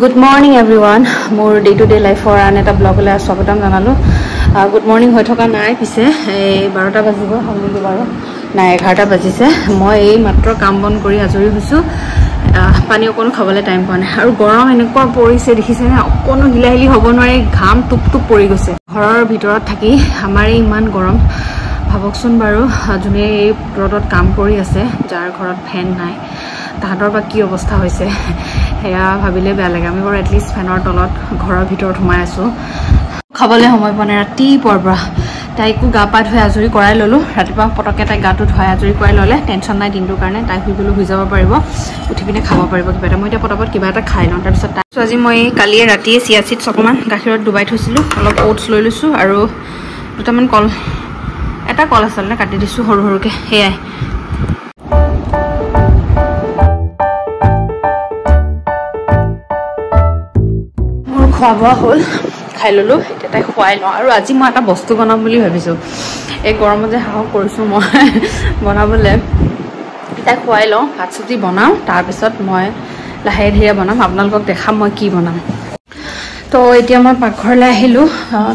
Good morning everyone. More day to day life for aneta blog le swagotam janalu. Good morning hoi thoka nai pise 12টা বাজিব হললি বাৰো না 11টা বাজিছে মই এই মাত্ৰ কাম বন কৰি আজৰি হৈছো পানী অকন খাবলৈ টাইম পোৱা নাই আৰু গৰম এনেকুৱা পৰিছে দেখিছে না অকনো হিলাহিলি হ'ব নোৱাৰে ঘাম টুপ টুপ পৰি গৈছে ঘৰৰ ভিতৰত থাকি আমাৰ ইমান গৰম ভাবকচোন বাৰু জুনে এই ৰদত কাম কৰি আছে যাৰ ঘৰত ফেন নাই তাহাঁতৰ বা কি অৱস্থা হৈছে হেয়া ভাবিলে বেয়া লাগে আমি বাৰু এটলিষ্ট ফেনৰ তলত ঘৰৰ ভিতৰত সোমাই আছো খাবলৈ সময় পোৱা নাই ৰাতি পৰবৰা তাইকো গা পা ধুই আজৰি কৰাই ললো ৰাতিপুৱা পটকে তাই গাটো ধুই আজৰি কৰাই ললে টেনচন নাই দিনটোৰ কাৰণে তাই শুইবলৈ হৈ যাব পাৰিব উঠি পিনে খাব পাৰিব কিবা এটা মই এতিয়া পটপট কিবা এটা খাই লওঁ তাৰপিছত আজি মই কালিয়ে ৰাতিয়ে চিয়া চিডছ অকমান গাখীৰত ডুবাই থৈছিলো অলপ ওটছ লৈ লৈছো আৰু দুটামান কল এটা কল আছলনে কাটি দিছো সৰু সৰুকে হেয়াই মোৰ খোৱা হ'ল খাই ললো এটা তাই খুৱাই লওঁ আৰু আজি মই এটা বস্তু বনাম বুলি ভাবিছো এই গৰমত যে সাহস কৰিছো মই বনাবলৈ তাই খুৱাই লওঁ ভাত চব্জি বনাওঁ তাৰপিছত মই লাহে ধীৰে বনাম আপোনালোকক দেখাম মই কি বনাম তো এতিয়া মই পাকঘৰলৈ আহিলো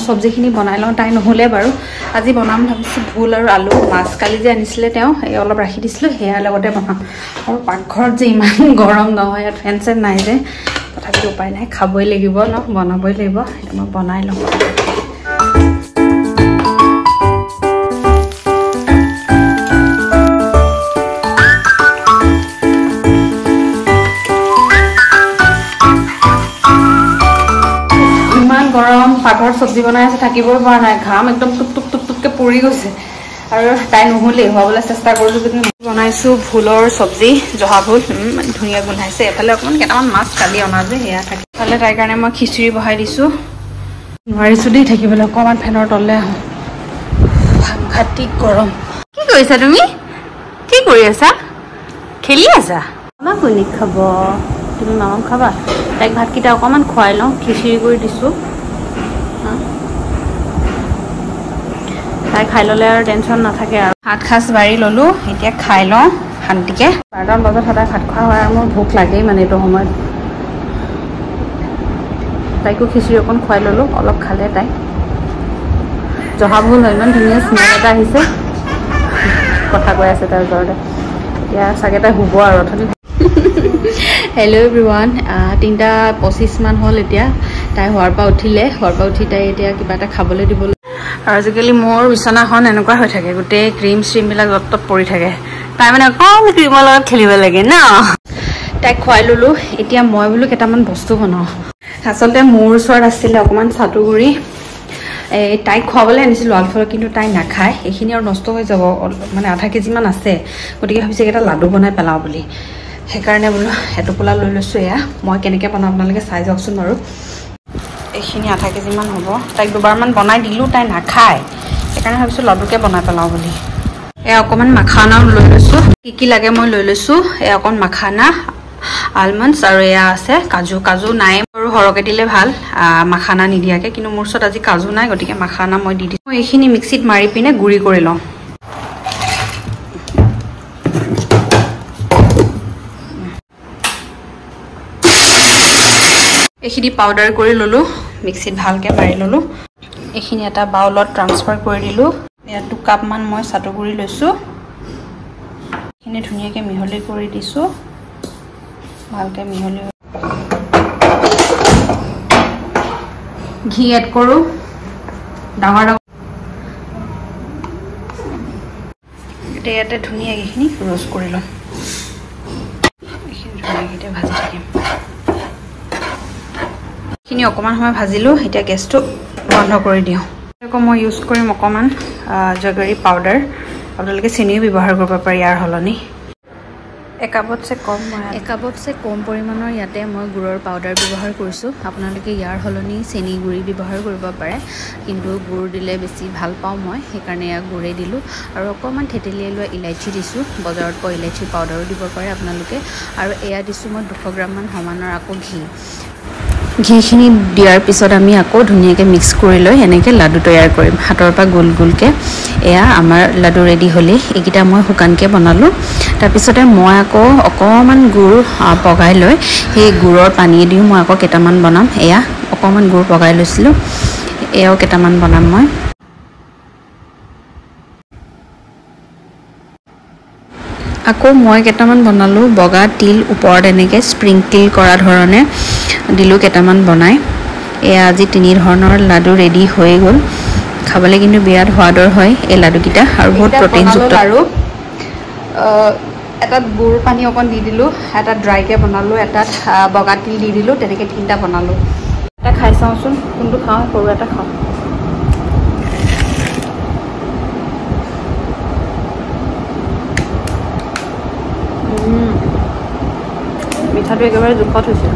সবজিখিনি বনাই লওঁ তাই নহলে বাৰু আজি বনাম ভাবিছো ভুল আৰু আলু মাছ কালি যে আনিছিলে তেওঁ এই অলপ ৰাখি দিছিলো হেয়াৰ লগতে বনাম আৰু পাকঘৰত যে ইমান গৰম নহয় ইয়াত ফেন চেন নাই যে তথাপিতো উপায় নাই খাবই লাগিব ন বনাবই লাগিব এটা মই বনাই লওঁ গৰম পাকঘৰত সবজি বনাই আছে থাকিবই পৰা নাই ঘাম একদম টুপ টুপ টুপ টুপকে পৰি গৈছে আৰু তাই নহলে হোৱাবলৈ চেষ্টা কৰিলো কিন্তু বনাইছো ভুলৰ সবজি জহা ভুল ধুনীয়া গোন্ধাইছে এফালে অকমান কেইটামান মাছ কালি অনা যে সেয়া থাকে ফালে তাইৰ কাৰণে মই খিচিৰি বহাই দিছো নোৱাৰিছো দেই থাকিবলৈ অকমান ফেনৰ তললে আহো সাংঘাতিক গৰম কি কৰিছা তুমি কি কৰি আছা খেলি আছা আমাক কোনে খাব তুমি মামাক খাবা তাইক ভাতকেইটা অকমান খুৱাই লওঁ খিচিৰি কৰি দিছো তাই খাই ললে আৰু টেনচন নাথাকে আৰু ভাত খাজ বাঢ়ি ললো এতিয়া খাই লওঁ শান্তিকে 12টা বজাত সদায় ভাত খোৱা হয় আৰু মোৰ ভোক লাগেই মানে এইটো সময়ত তাইকো খিচিৰি অকণ খুৱাই ললো অলপ খালে তাই জহা ভুল হয় ইমান ধুনীয়া স্মেল এটা আহিছে কথা কৈ আছে তাইৰ ওচৰতে এতিয়া চাগে তাই শুব আৰু অথনি হেল্ল' এভৰিৱান 3:25 মান হ'ল এতিয়া তাই হোৱাৰ পৰা উঠি তাই এতিয়া কিবা এটা খাবলৈ দিবলৈ আৰু আজিকালি মোৰ বিচনাখন এনেকুৱা হৈ থাকে গোটেই ক্ৰীম বিলাক যত পৰি থাকে তাই মানে অকল ক্ৰীমৰ লগত খেলিব লাগে ন তাইক খুৱাই ললো এতিয়া মই বোলো কেইটামান বস্তু বনাওঁ আচলতে মোৰ ওচৰত আছিলে অকমান চাটুগুৰি তাইক খুৱাবলৈ আনিছিলো আলফাৰ কিন্তু তাই নাখায় এইখিনি আৰু নষ্ট হৈ যাব মানে আধা কেজি মান আছে গতিকে ভাবিছে এটা লাডু বনাই পেলাওঁ বুলি সেইকাৰণে বোলো এটোপোলা লৈ লৈছো এয়া মই কেনেকৈ বনাওঁ আপোনালোকে চাই যাওকচোন বাৰু এইখিনি আধা কেজি মান হ'ব তাইক দুবাৰমান বনাই দিলোঁ তাই নাখায় সেইকাৰণে ভাবিছোঁ লাডুকে বনাই পেলাওঁ বুলি এয়া অকণমান মাখানাও লৈ লৈছোঁ কি লাগে মই লৈ লৈছোঁ এয়া অকণ মাখানা আলমণ্ডছ আৰু এয়া আছে কাজু নাই আৰু সৰহকৈ দিলে ভাল মাখানা নিদিয়াকৈ কিন্তু মোৰ ওচৰত আজি কাজু নাই গতিকে মাখানা মই দি দিছোঁ মই এইখিনি মিক্সিত মাৰি পিনে গুড়ি কৰি লওঁ এইখিনি পাউডাৰ কৰি ললো মিক্সিত ভালকৈ মাৰি ললো এইখিনি এটা বাউলত ট্ৰান্সফাৰ কৰি দিলোঁ ইয়াত 2 কাপ মান মই চাটুগুৰি লৈছোঁ এইখিনি ধুনীয়াকৈ মিহলি কৰি দিছোঁ ভালকৈ মিহলি ঘি এড কৰোঁ ডাঙৰ এতিয়া ইয়াতে ধুনীয়াকৈ এইখিনি ৰ'ষ্ট কৰি লওঁ এইখিনি ধুনীয়াকৈ ভাজি থাকিম খিনি অকমান সময় ভাজিলো এতিয়া গেছটো বন্ধ কৰি দিওঁ আকৌ মই ইউজ কৰিম অকমান জগৰী পাউডাৰ আপোনালোকে চেনিও ব্যৱহাৰ কৰিব পাৰি ইয়াৰ হলনি একাপতছে কম পৰিমাণৰ ইয়াতে মই গুড়ৰ পাউডাৰ ব্যৱহাৰ কৰিছোঁ আপোনালোকে ইয়াৰ হলনি চেনি গুড়ি ব্যৱহাৰ কৰিব পাৰে কিন্তু গুড় দিলে বেছি ভাল পাওঁ মই সেইকাৰণে ইয়াক গুড়ে দিলোঁ আৰু অকণমান থেতেলিয়াই লোৱা ইলাইচি দিছোঁ বজাৰত পোৱা ইলাইচি পাউডাৰো দিব পাৰে আপোনালোকে আৰু এয়া দিছোঁ মই 200 গ্ৰাম মান সমানৰ আকৌ ঘি ঘিখিনি দিয়াৰ পিছত আমি আকৌ ধুনীয়াকৈ মিক্স কৰি লৈ এনেকৈ লাডু তৈয়াৰ কৰিম হাতৰ পৰা গোল গোলকৈ এয়া আমাৰ লাডু ৰেডি হ'লেই এইকেইটা মই শুকানকৈ বনালোঁ তাৰপিছতে মই আকৌ অকণমান গুড় পগাই লৈ সেই গুড়ৰ পানী দিও মই আকৌ কেইটামান বনাম এয়া অকণমান গুড় পগাই লৈছিলোঁ এয়াও কেইটামান বনাম মই আকৌ মই কেইটামান বনালোঁ বগা তিল ওপৰত এনেকৈ স্প্ৰিংকিল কৰা ধৰণে দিলোঁ কেইটামান বনাই এয়া আজি 3 ধৰণৰ লাডু ৰেডি হৈ গ'ল খাবলৈ কিন্তু বিৰাট সোৱাদৰ হয় এই লাডুকেইটা আৰু বহুত প্ৰটিনযুক্ত আৰু এটাত গুড় পানী অকণ দি দিলোঁ এটাত ড্ৰাইকৈ বনালোঁ এটাত বগা তিল দি দিলোঁ তেনেকৈ 3টা বনালোঁ এটা খাই চাওঁচোন কোনটো খাওঁ সৰু এটা খাওঁ মিঠাটো একেবাৰে জোখত হৈছে